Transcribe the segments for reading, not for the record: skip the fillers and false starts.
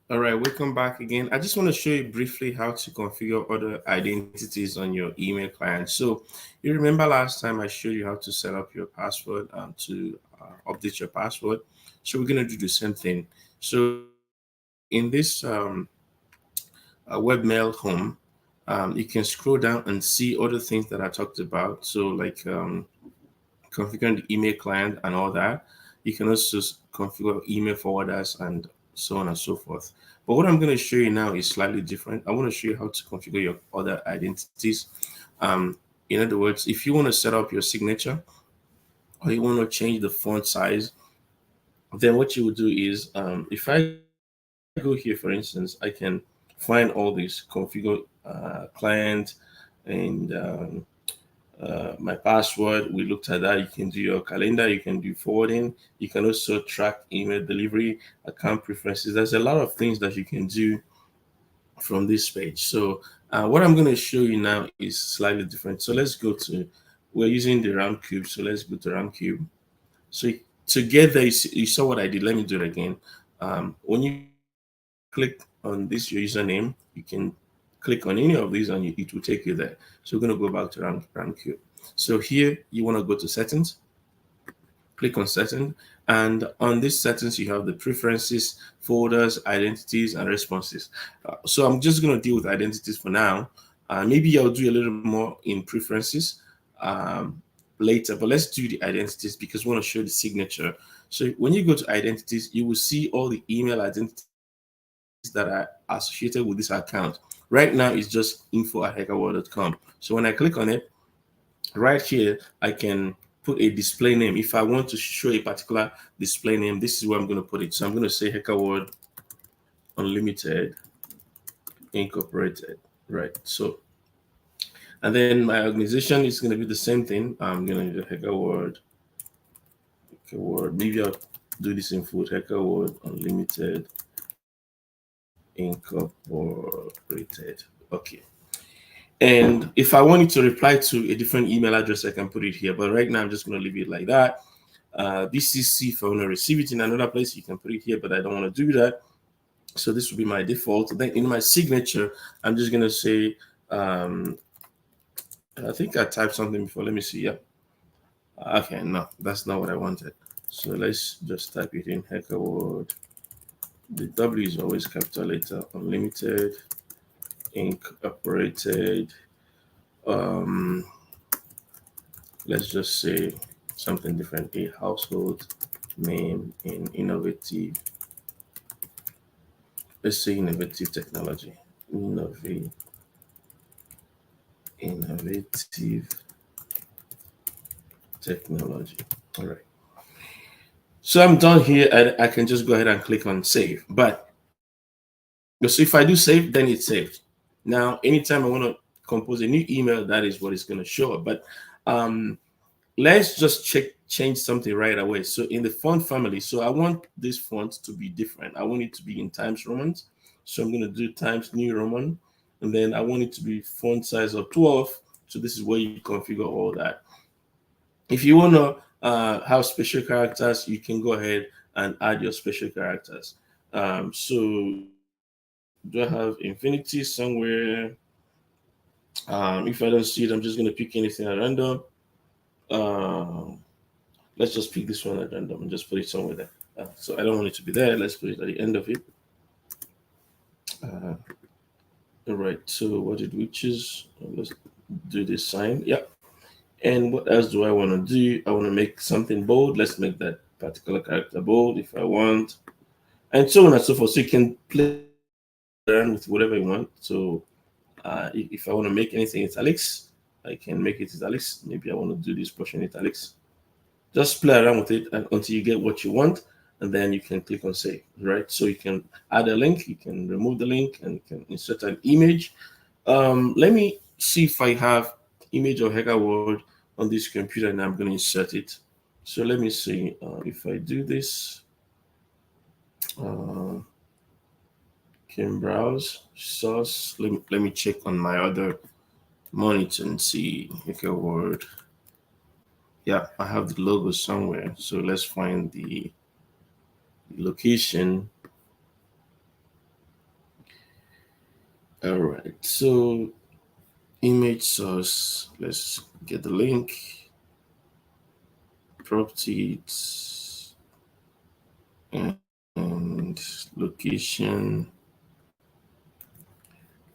All right, welcome back again. I just want to show you briefly how to configure other identities on your email client. So, you remember last time I showed you how to set up your password and to update your password. So, we're going to do the same thing. So, in this webmail home, you can scroll down and see other things that I talked about. So, like configuring the email client and all that. You can also configure email forwarders and so on and so forth. But what I'm going to show you now is slightly different. I want to show you how to configure your other identities. Um, in other words, if you want to set up your signature or you want to change the font size, then what you would do is if I go here, for instance, I can find all these configure client and my password. We looked at that. You can do your calendar, you can do forwarding, you can also track email delivery, account preferences. There's a lot of things that you can do from this page. So what I'm going to show you now is slightly different. So let's go to, we're using the RAM cube. So let's go to RAM cube. So together, you saw what I did. Let me do it again. When you click on this, your username, you can click on any of these and it will take you there. So we're going to go back to RAM cube. So here you want to go to settings, click on settings, and on this settings you have the preferences, folders, identities, and responses. So I'm just going to deal with identities for now. Maybe I'll do a little more in preferences later, but let's do the identities because we want to show the signature. So when you go to identities, you will see all the email identities that are associated with this account. Right now, it's just info@hackerworld.com. So when I click on it, right here, I can put a display name. If I want to show a particular display name, this is where I'm going to put it. So I'm going to say HackerWorld Unlimited Incorporated, right? So, and then my organization is going to be the same thing. I'm going to do HackerWorld. Maybe I'll do this in full. HackerWorld Unlimited Incorporated. Okay. And if I want it to reply to a different email address, I can put it here. But right now, I'm just going to leave it like that. BCC, if I want to receive it in another place, you can put it here, but I don't want to do that. So this will be my default. Then in my signature, I'm just going to say, I think I typed something before. Let me see. Yeah. Okay, no, that's not what I wanted. So let's just type it in Hacker Word. The W is always capital letter, Unlimited, Incorporated. Um, let's just say something different, a household name in innovative, let's say innovative technology, innovative technology. All right. So I'm done here. I can just go ahead and click on save. But so if I do save, then it's saved. Now, anytime I want to compose a new email, that is what is going to show up. But um, let's just change something right away. So in the font family, so I want this font to be different. I want it to be in Times Roman. So I'm going to do Times New Roman. And then I want it to be font size of 12. So this is where you configure all that. If you want to have special characters, you can go ahead and add your special characters. So do I have infinity somewhere? If I don't see it, I'm just going to pick anything at random. Um, let's just pick this one at random and just put it somewhere there. So I don't want it to be there. Let's put it at the end of it. Uh, all right. So what did we choose? Let's do this sign. Yeah. And what else do I want to do? I want to make something bold. Let's make that particular character bold if I want, and so on and so forth. So you can play around with whatever you want. So if I want to make anything italics, I can make it italics. Maybe I want to do this portion italics. Just play around with it until you get what you want, and then you can click on save. Right. So you can add a link, you can remove the link, and you can insert an image. Let me see if I have image of Hacker World on this computer, and I'm going to insert it. So let me see if I do this. Uh, can browse source. Let me check on my other monitor and see Hacker World. Yeah, I have the logo somewhere. So let's find the location. All right. So image source. Let's get the link. Properties and location.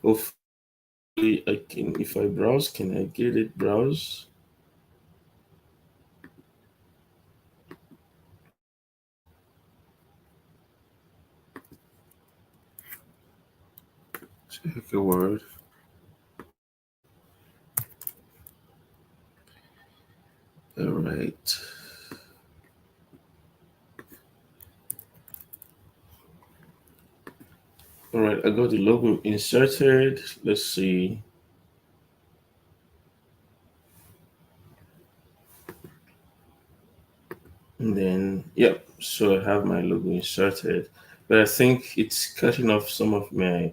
Hopefully, I can. If I browse, can I get it? Browse. Check a word. All right. All right. I got the logo inserted. Let's see. And then, yep. So I have my logo inserted, but I think it's cutting off some of my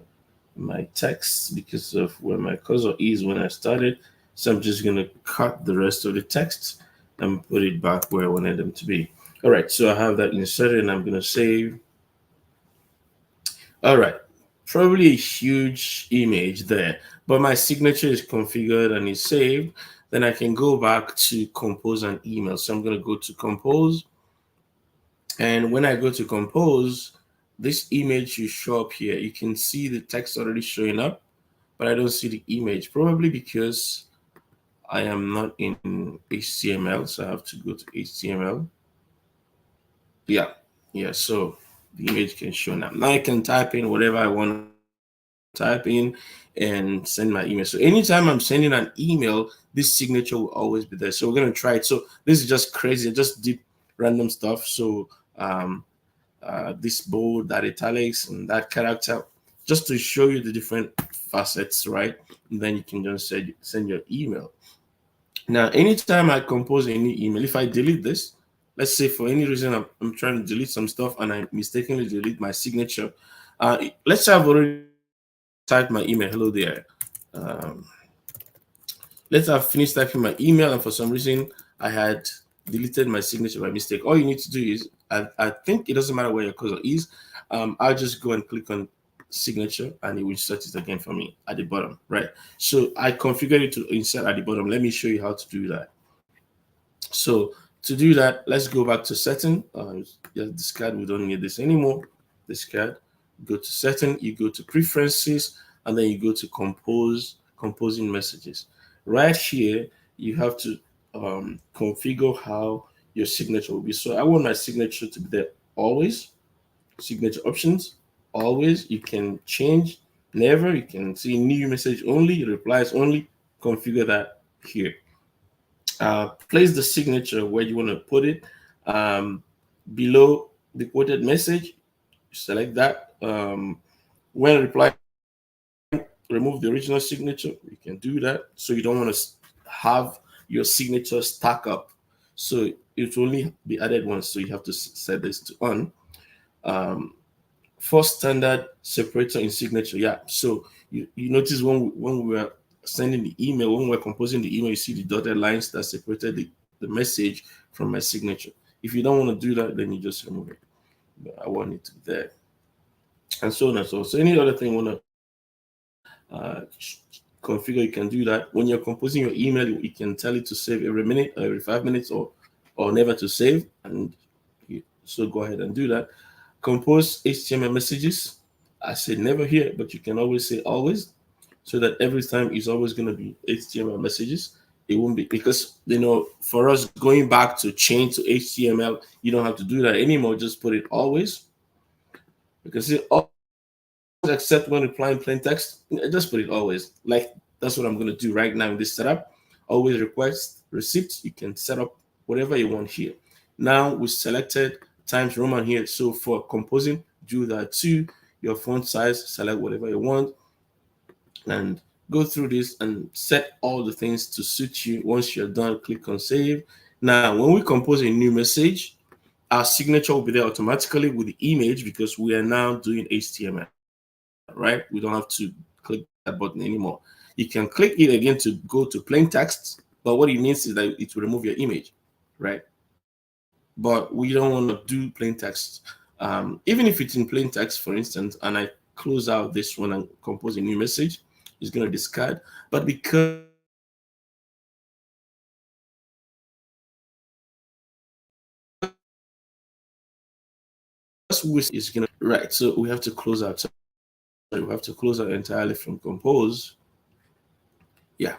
text because of where my cursor is when I started. So I'm just gonna cut the rest of the text and put it back where I wanted them to be. All right. So I have that inserted, and I'm gonna save. All right. Probably a huge image there, but my signature is configured and is saved. Then I can go back to compose an email. So I'm going to go to compose. And when I go to compose, this image should show up here. You can see the text already showing up, but I don't see the image, probably because I am not in HTML. So I have to go to HTML. Yeah. Yeah. So the image can show now. Now I can type in whatever I want to type in and send my email. So anytime I'm sending an email, this signature will always be there. So we're gonna try it. So this is just crazy. I just did random stuff. So this bold, that italics, and that character, just to show you the different facets, right? And then you can just send your email. Now, anytime I compose a new email, if I delete this, let's say for any reason I'm trying to delete some stuff and I mistakenly delete my signature. Let's say I've already typed my email. Hello there. Um, let's have finished typing my email, and for some reason I had deleted my signature by mistake. All you need to do is, I think it doesn't matter where your cursor is. I'll just go and click on signature, and it will set it again for me at the bottom, right? So I configured it to insert at the bottom. Let me show you how to do that. So to do that, let's go back to setting. Just discard. We don't need this anymore. Discard. Go to setting. You go to preferences, and then you go to composing messages. Right here, you have to configure how your signature will be. So I want my signature to be there always. Signature options always. You can change never. You can see new message only, replies only. Configure that here. Place the signature where you want to put it. Below the quoted message, select that. When reply, remove the original signature. You can do that. So you don't want to have your signature stack up. So it will only be added once. So you have to set this to on. Um, for standard separator in signature. Yeah. So you notice when we were sending the email, when we were composing the email, you see the dotted lines that separated the message from my signature. If you don't want to do that, then you just remove it. But I want it to be there. And so on and so on. So any other thing you want to configure, you can do that. When you're composing your email, you can tell it to save every minute, or every 5 minutes, or never to save. And so go ahead and do that. Compose HTML messages. I said never here, but you can always say always, so that every time it's always going to be HTML messages. It won't be, because for us going back to change to HTML, you don't have to do that anymore. Just put it always. Because it always, except when replying plain text, just put it always. Like that's what I'm going to do right now in this setup. Always request receipts. You can set up whatever you want here. Now we selected Times Roman here. So for composing, do that too. Your font size, select whatever you want, and go through this and set all the things to suit you. Once you're done, click on save. Now, when we compose a new message, our signature will be there automatically with the image, because we are now doing HTML, right? We don't have to click that button anymore. You can click it again to go to plain text, but what it means is that it will remove your image, right? But we don't want to do plain text. Even if it's in plain text, for instance, and I close out this one and compose a new message. It's going to discard. But because we still have the email is going to right. So we have to close out. Sorry, we have to close out entirely from compose. Yeah,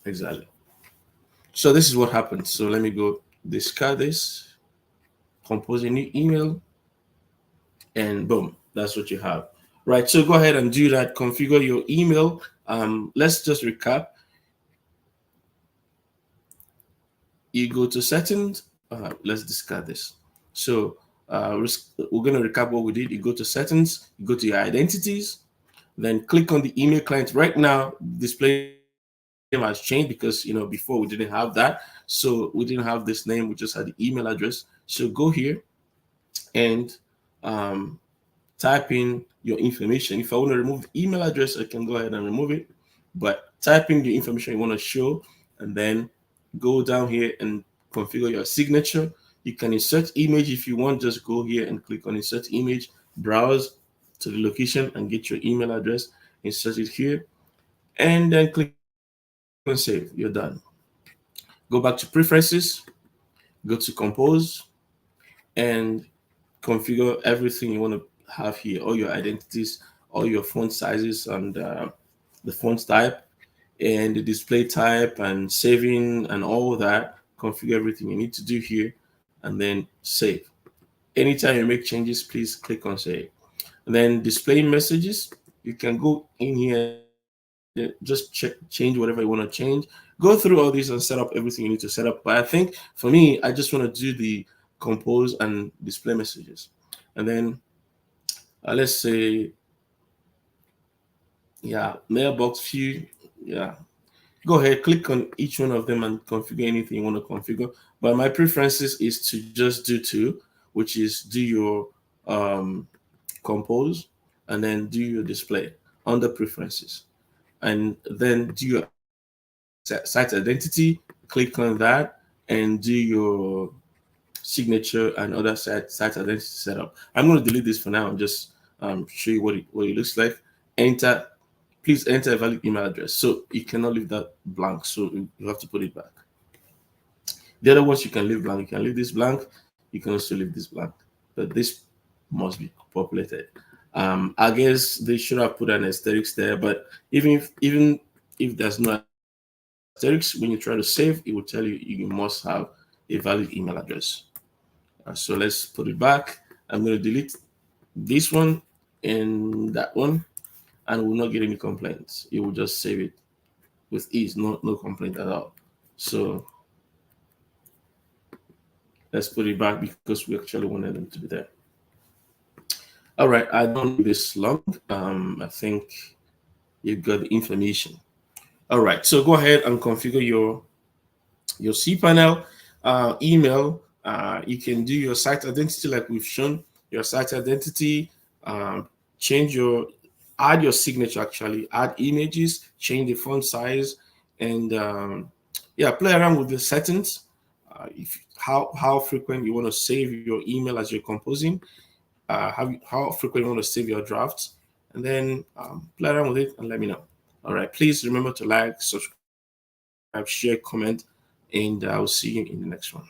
exactly. So this is what happens. So let me go discard this, compose a new email, and boom, that's what you have. Right. So go ahead and do that. Configure your email. Let's just recap. You go to settings. Let's discard this. So we're going to recap what we did. You go to settings, you go to your identities, then click on the email client. Right now, display name has changed because before we didn't have that. So we didn't have this name, we just had the email address. So go here and um, type in your information. If I want to remove the email address, I can go ahead and remove it. But type in the information you want to show and then go down here and configure your signature. You can insert image if you want. Just go here and click on insert image, browse to the location and get your email address, insert it here, and then click on save. You're done. Go back to preferences, go to compose, and configure everything you want to have here, all your identities, all your font sizes, and the font type, and the display type, and saving, and all that. Configure everything you need to do here, and then save. Anytime you make changes, please click on save. And then display messages, you can go in here, just change whatever you want to change. Go through all these and set up everything you need to set up. But I think for me, I just want to do the compose and display messages. And then let's say, yeah, mailbox view. Yeah, go ahead, click on each one of them and configure anything you want to configure. But my preferences is to just do two, which is do your compose and then do your display under preferences. And then do your site identity, click on that and do your signature and other site identity setup. I'm going to delete this for now and just show you what it looks like. Enter, please enter a valid email address. So you cannot leave that blank. So you have to put it back. The other ones you can leave blank. You can leave this blank. You can also leave this blank. But this must be populated. I guess they should have put an asterisk there. But even if there's no asterisks, when you try to save, it will tell you you must have a valid email address. So let's put it back. I'm going to delete this one and that one, and we'll not get any complaints. It will just save it with ease, no complaint at all. So let's put it back because we actually wanted them to be there. All right, I don't need this long. I think you've got the information. All right, so go ahead and configure your cPanel email. You can do your site identity like we've shown. Your site identity, change add your signature actually, add images, change the font size, and yeah, play around with the settings. If how frequent you want to save your email as you're composing, how frequent you want to save your drafts, and then play around with it and let me know. All right, please remember to like, subscribe, share, comment, and I'll see you in the next one.